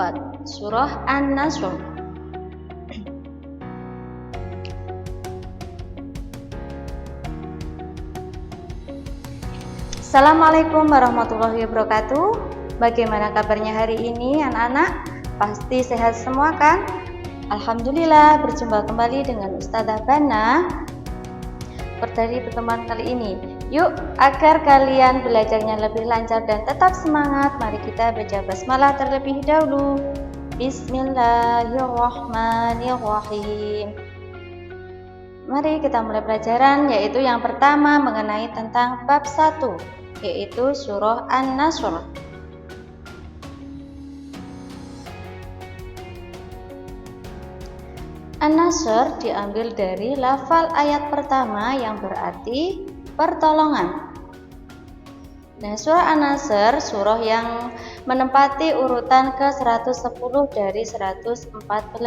keempat, surah An-Nasr. Assalamualaikum warahmatullahi wabarakatuh. Bagaimana kabarnya hari ini anak-anak? Pasti sehat semua kan? Alhamdulillah, berjumpa kembali dengan Ustazah Bana dari pertemuan kali ini. Yuk, agar kalian belajarnya lebih lancar dan tetap semangat, mari kita baca basmalah terlebih dahulu. Bismillahirrahmanirrahim. Mari kita mulai pelajaran, yaitu yang pertama mengenai tentang bab 1, yaitu surah An-Nasr. An-Nasr diambil dari lafal ayat pertama yang berarti pertolongan. Nah, surah An-Nasr surah yang menempati urutan ke-110 dari 114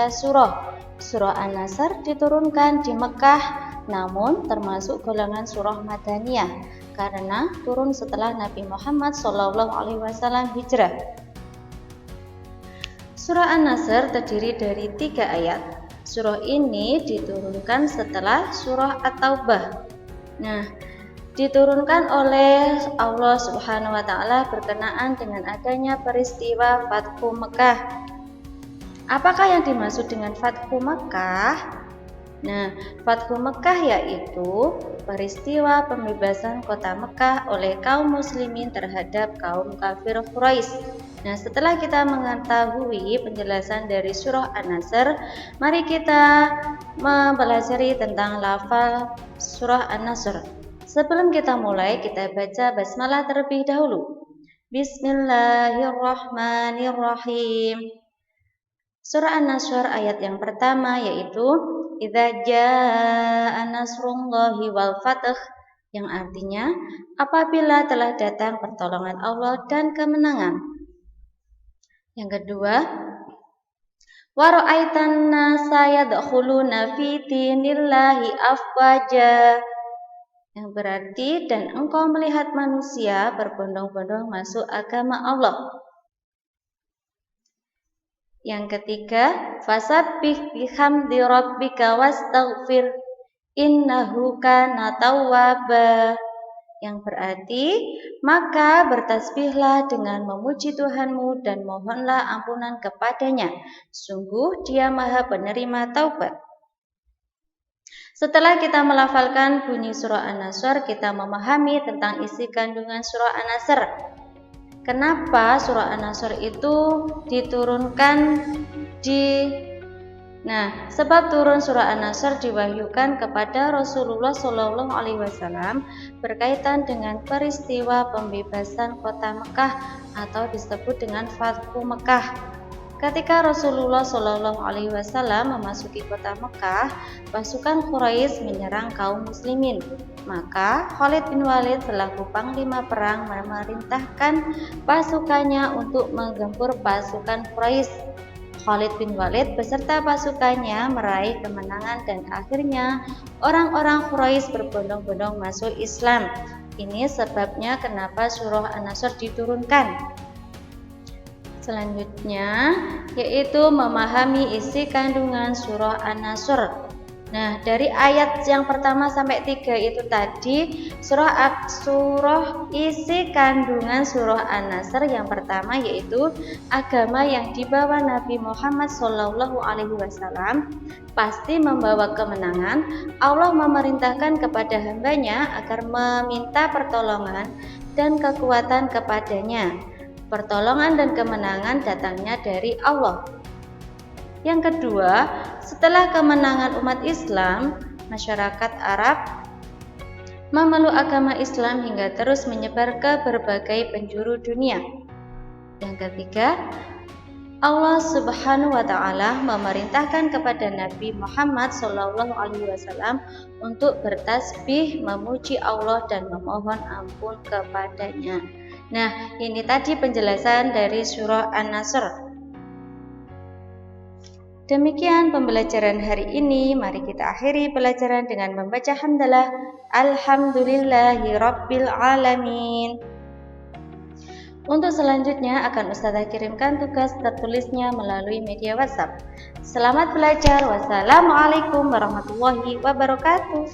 surah. Surah An-Nasr diturunkan di Mekah, namun termasuk golongan surah Madaniyah karena turun setelah Nabi Muhammad SAW hijrah. Surah An-Nasr terdiri dari 3 ayat. Surah ini diturunkan setelah surah At-Taubah. Nah, diturunkan oleh Allah Subhanahu wa taala berkenaan dengan adanya peristiwa Fathu Mekah. Apakah yang dimaksud dengan Fathu Mekah? Nah, Fathu Mekah yaitu peristiwa pembebasan kota Mekah oleh kaum muslimin terhadap kaum kafir Quraisy. Nah, setelah kita mengetahui penjelasan dari surah An-Nasr, mari kita mempelajari tentang lafal surah An-Nasr. Sebelum kita mulai, kita baca basmalah terlebih dahulu. Bismillahirrahmanirrahim. Surah An-Nasr ayat yang pertama yaitu Idza jaa nasrullahi wal fath, yang artinya apabila telah datang pertolongan Allah dan kemenangan. Yang kedua, wa ra'aitan nasa yadkhuluna fi dinillahi afwaja, yang berarti dan engkau melihat manusia berbondong-bondong masuk agama Allah. Yang ketiga, fasabbih bihamdi rabbika wastaghfir innahu kana tawwaba, yang berarti maka bertasbihlah dengan memuji Tuhanmu dan mohonlah ampunan kepadanya, sungguh Dia Maha penerima taubat. Setelah kita melafalkan bunyi surah An-Nasr, kita memahami tentang isi kandungan surah An-Nasr. Kenapa surah An-Nasr itu diturunkan sebab turun surah An-Nasr diwahyukan kepada Rasulullah SAW berkaitan dengan peristiwa pembebasan kota Mekah atau disebut dengan Fathu Mekah. Ketika Rasulullah SAW memasuki kota Mekah, pasukan Quraisy menyerang kaum muslimin. Maka Khalid bin Walid selaku panglima perang memerintahkan pasukannya untuk menggempur pasukan Quraisy. Khalid bin Walid beserta pasukannya meraih kemenangan dan akhirnya orang-orang Quraisy berbondong-bondong masuk Islam. Ini sebabnya kenapa surah An-Nasr diturunkan. Selanjutnya yaitu memahami isi kandungan surah An-Nasr. Nah, dari ayat yang pertama sampai 3 itu tadi surah isi kandungan surah An-Nasr yang pertama yaitu agama yang dibawa Nabi Muhammad SAW pasti membawa kemenangan. Allah memerintahkan kepada hambanya agar meminta pertolongan dan kekuatan kepadanya. Pertolongan dan kemenangan datangnya dari Allah. Yang kedua, setelah kemenangan umat Islam, masyarakat Arab memeluk agama Islam hingga terus menyebar ke berbagai penjuru dunia. Yang ketiga, Allah Subhanahu wa taala memerintahkan kepada Nabi Muhammad SAW untuk bertasbih, memuji Allah dan memohon ampun kepadanya. Nah, ini tadi penjelasan dari surah An-Nasr. Demikian pembelajaran hari ini. Mari kita akhiri pelajaran dengan membaca hamdalah. Alhamdulillahi Rabbil Alamin. Untuk selanjutnya akan Ustazah kirimkan tugas tertulisnya melalui media WhatsApp. Selamat belajar. Wassalamualaikum warahmatullahi wabarakatuh.